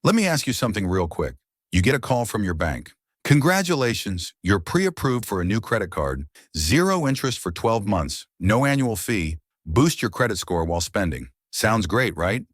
Let me ask you something real quick. You get a call from your bank. Congratulations, you're pre-approved for a new credit card, 0 interest for 12 months, no annual fee, boost your credit score while spending. Sounds great, right?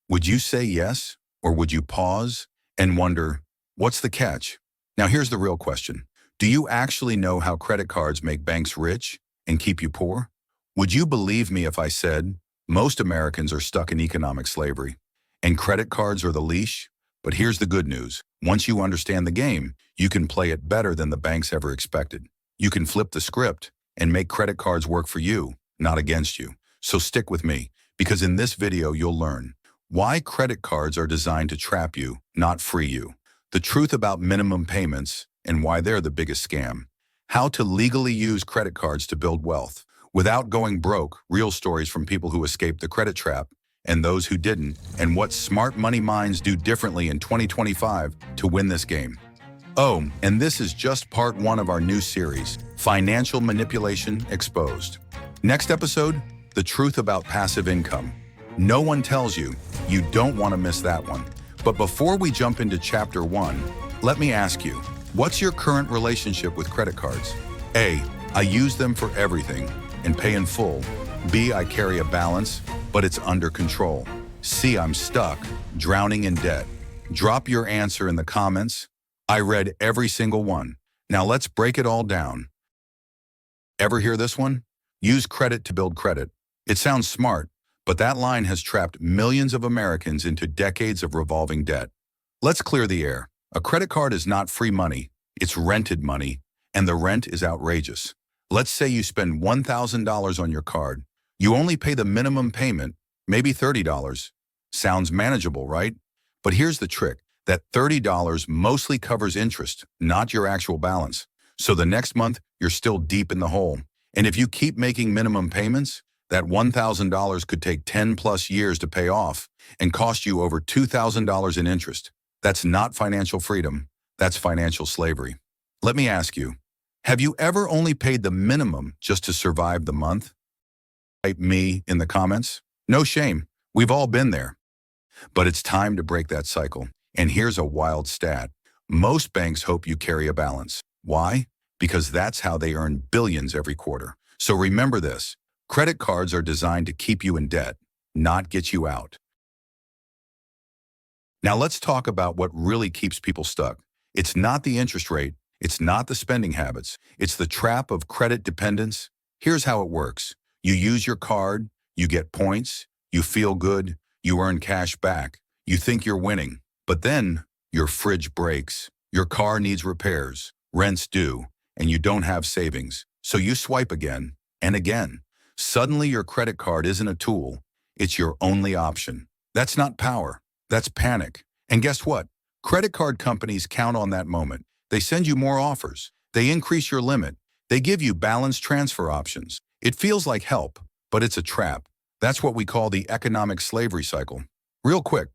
Would you say yes, or would you pause and wonder, what's the catch? Now here's the real question. Do you actually know how credit cards make banks rich and keep you poor? Would you believe me if I said, most Americans are stuck in economic slavery, and credit cards are the leash? But here's the good news. Once you understand the game, you can play it better than the banks ever expected. You can flip the script and make credit cards work for you, not against you. So stick with me, because in this video you'll learn why credit cards are designed to trap you, not free you, the truth about minimum payments and why they're the biggest scam, how to legally use credit cards to build wealth without going broke, real stories from people who escaped the credit trap and those who didn't, and what smart money minds do differently in 2025 to win this game. Oh, and this is just part one of our new series, Financial Manipulation Exposed. Next episode, the truth about passive income. No one tells you, you don't want to miss that one. But before we jump into chapter one, let me ask you, what's your current relationship with credit cards? A, I use them for everything and pay in full. B, I carry a balance, but it's under control. C, I'm stuck, drowning in debt. Drop your answer in the comments. I read every single one. Now let's break it all down. Ever hear this one? Use credit to build credit. It sounds smart, but that line has trapped millions of Americans into decades of revolving debt. Let's clear the air. A credit card is not free money, it's rented money, and the rent is outrageous. Let's say you spend $1,000 on your card. You only pay the minimum payment, maybe $30. Sounds manageable, right? But here's the trick. That $30 mostly covers interest, not your actual balance. So the next month, you're still deep in the hole. And if you keep making minimum payments, that $1,000 could take 10 plus years to pay off and cost you over $2,000 in interest. That's not financial freedom. That's financial slavery. Let me ask you, have you ever only paid the minimum just to survive the month? Type me in the comments. No shame. We've all been there. But it's time to break that cycle. And here's a wild stat. Most banks hope you carry a balance. Why? Because that's how they earn billions every quarter. So remember this. Credit cards are designed to keep you in debt, not get you out. Now let's talk about what really keeps people stuck. It's not the interest rate. It's not the spending habits. It's the trap of credit dependence. Here's how it works. You use your card, you get points, you feel good, you earn cash back, you think you're winning. But then your fridge breaks, your car needs repairs, rent's due, and you don't have savings. So you swipe again and again. Suddenly your credit card isn't a tool, it's your only option. That's not power, that's panic. And guess what? Credit card companies count on that moment. They send you more offers, they increase your limit, they give you balance transfer options. It feels like help, but it's a trap. That's what we call the economic slavery cycle. Real quick,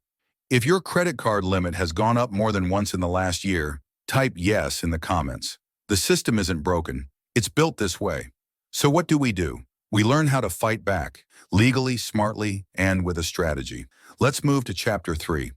if your credit card limit has gone up more than once in the last year, type yes in the comments. The system isn't broken, it's built this way. So what do? We learn how to fight back, legally, smartly, and with a strategy. Let's move to chapter 3.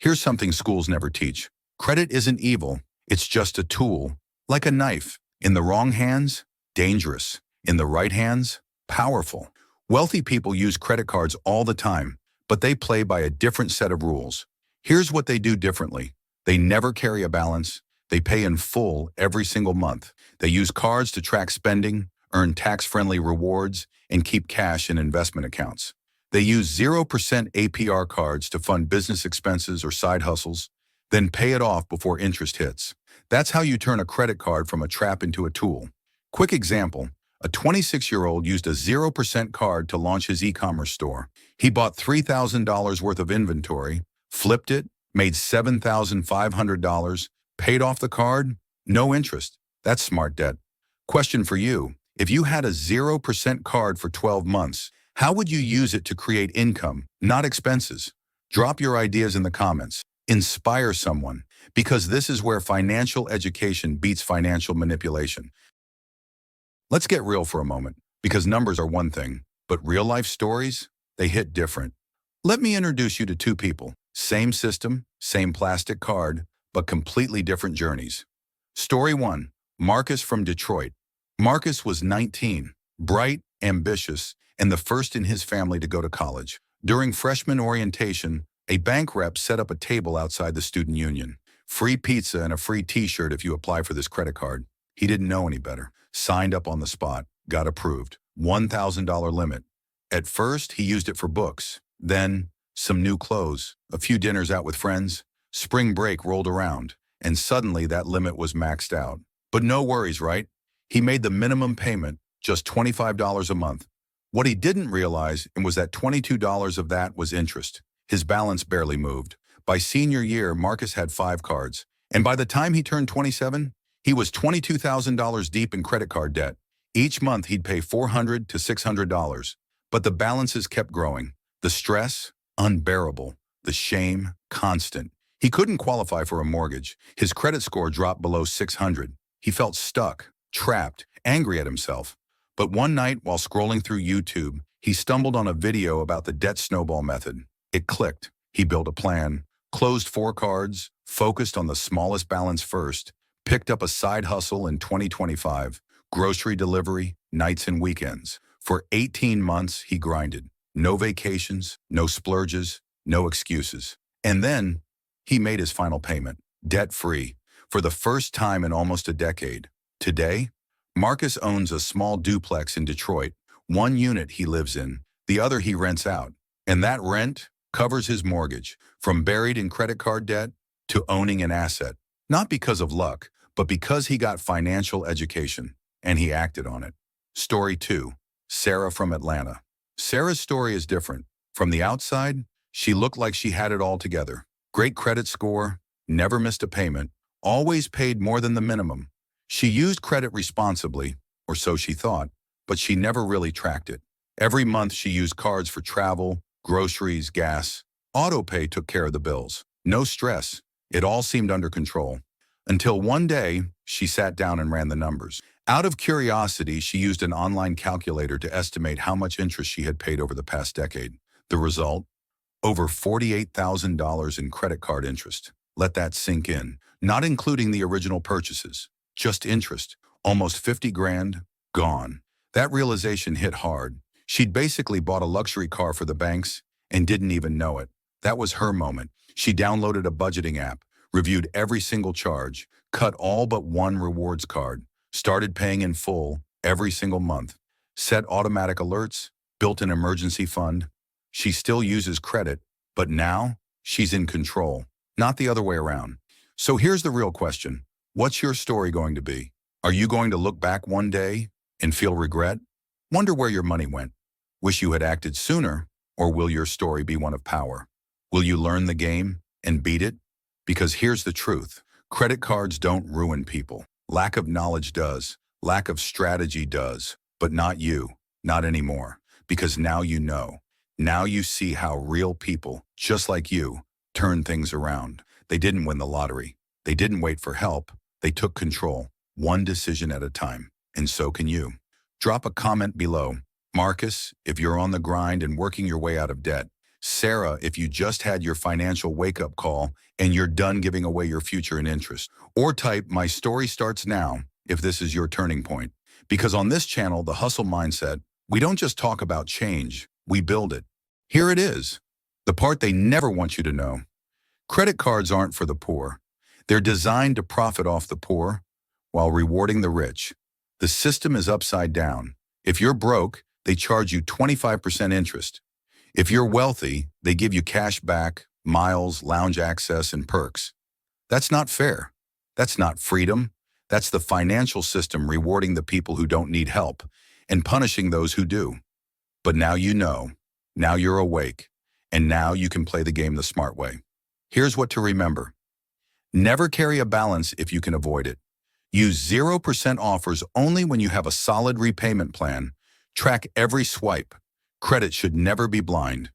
Here's something schools never teach. Credit isn't evil, it's just a tool, like a knife. In the wrong hands, dangerous. In the right hands, powerful. Wealthy people use credit cards all the time, but they play by a different set of rules. Here's what they do differently. They never carry a balance. They pay in full every single month. They use cards to track spending, earn tax-friendly rewards, and keep cash in investment accounts. They use 0% APR cards to fund business expenses or side hustles, then pay it off before interest hits. That's how you turn a credit card from a trap into a tool. Quick example, a 26-year-old used a 0% card to launch his e-commerce store. He bought $3,000 worth of inventory, flipped it, made $7,500, paid off the card, no interest. That's smart debt. Question for you, if you had a 0% card for 12 months, how would you use it to create income, not expenses? Drop your ideas in the comments. Inspire someone, because this is where financial education beats financial manipulation. Let's get real for a moment, because numbers are one thing, but real-life stories, they hit different. Let me introduce you to two people. Same system, same plastic card, but completely different journeys. Story 1. Marcus from Detroit. Marcus was 19, bright, ambitious, and the first in his family to go to college. During freshman orientation, a bank rep set up a table outside the student union. Free pizza and a free t-shirt if you apply for this credit card. He didn't know any better. Signed up on the spot. Got approved. $1,000 limit. At first, he used it for books. Then, some new clothes, a few dinners out with friends. Spring break rolled around, and suddenly that limit was maxed out. But no worries, right? He made the minimum payment, just $25 a month. What he didn't realize was that $22 of that was interest. His balance barely moved. By senior year, Marcus had 5 cards. And by the time he turned 27, he was $22,000 deep in credit card debt. Each month, he'd pay $400 to $600. But the balances kept growing. The stress, unbearable. The shame, constant. He couldn't qualify for a mortgage. His credit score dropped below 600. He felt stuck, trapped, angry at himself. But one night, while scrolling through YouTube, he stumbled on a video about the debt snowball method. It clicked. He built a plan, closed 4 cards, focused on the smallest balance first, picked up a side hustle in 2025, grocery delivery, nights and weekends. For 18 months, he grinded. No vacations, no splurges, no excuses. And then, he made his final payment, debt-free, for the first time in almost a decade. Today, Marcus owns a small duplex in Detroit. One unit he lives in, the other he rents out. And that rent covers his mortgage, from buried in credit card debt to owning an asset. Not because of luck, but because he got financial education, and he acted on it. Story 2. Sarah from Atlanta. Sarah's story is different. From the outside, she looked like she had it all together. Great credit score, never missed a payment, always paid more than the minimum. She used credit responsibly, or so she thought, but she never really tracked it. Every month she used cards for travel, groceries, gas. AutoPay took care of the bills. No stress. It all seemed under control. Until one day, she sat down and ran the numbers. Out of curiosity, she used an online calculator to estimate how much interest she had paid over the past decade. The result? Over $48,000 in credit card interest. Let that sink in. Not including the original purchases. Just interest. Almost 50 grand, gone. That realization hit hard. She'd basically bought a luxury car for the banks and didn't even know it. That was her moment. She downloaded a budgeting app, reviewed every single charge, cut all but one rewards card, started paying in full every single month, set automatic alerts, built an emergency fund. She still uses credit, but now she's in control, not the other way around. So here's the real question. What's your story going to be? Are you going to look back one day and feel regret? Wonder where your money went? Wish you had acted sooner? Or will your story be one of power? Will you learn the game and beat it? Because here's the truth. Credit cards don't ruin people. Lack of knowledge does. Lack of strategy does. But not you. Not anymore. Because now you know. Now you see how real people, just like you, turn things around. They didn't win the lottery. They didn't wait for help. They took control, one decision at a time. And so can you. Drop a comment below. Marcus, if you're on the grind and working your way out of debt. Sarah, if you just had your financial wake-up call and you're done giving away your future in interest. Or type, my story starts now, if this is your turning point. Because on this channel, The Hustle Mindset, we don't just talk about change, we build it. Here it is, the part they never want you to know. Credit cards aren't for the poor. They're designed to profit off the poor while rewarding the rich. The system is upside down. If you're broke, they charge you 25% interest. If you're wealthy, they give you cash back, miles, lounge access, and perks. That's not fair. That's not freedom. That's the financial system rewarding the people who don't need help and punishing those who do. But now you know. Now you're awake. And now you can play the game the smart way. Here's what to remember. Never carry a balance if you can avoid it. Use 0% offers only when you have a solid repayment plan. Track every swipe. Credit should never be blind.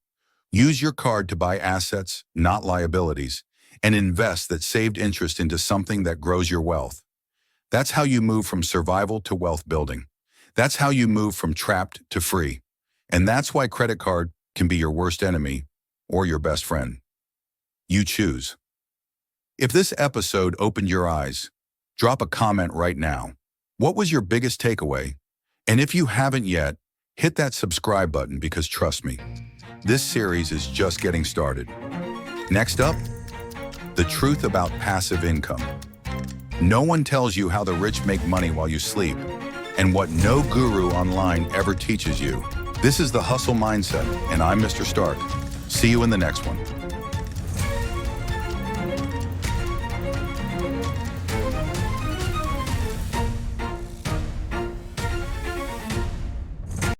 Use your card to buy assets, not liabilities, and invest that saved interest into something that grows your wealth. That's how you move from survival to wealth building. That's how you move from trapped to free. And that's why credit card can be your worst enemy or your best friend. You choose. If this episode opened your eyes, drop a comment right now. What was your biggest takeaway? And if you haven't yet, hit that subscribe button because trust me, this series is just getting started. Next up, the truth about passive income. No one tells you how the rich make money while you sleep, and what no guru online ever teaches you. This is the Hustle Mindset, and I'm Mr. Stark. See you in the next one.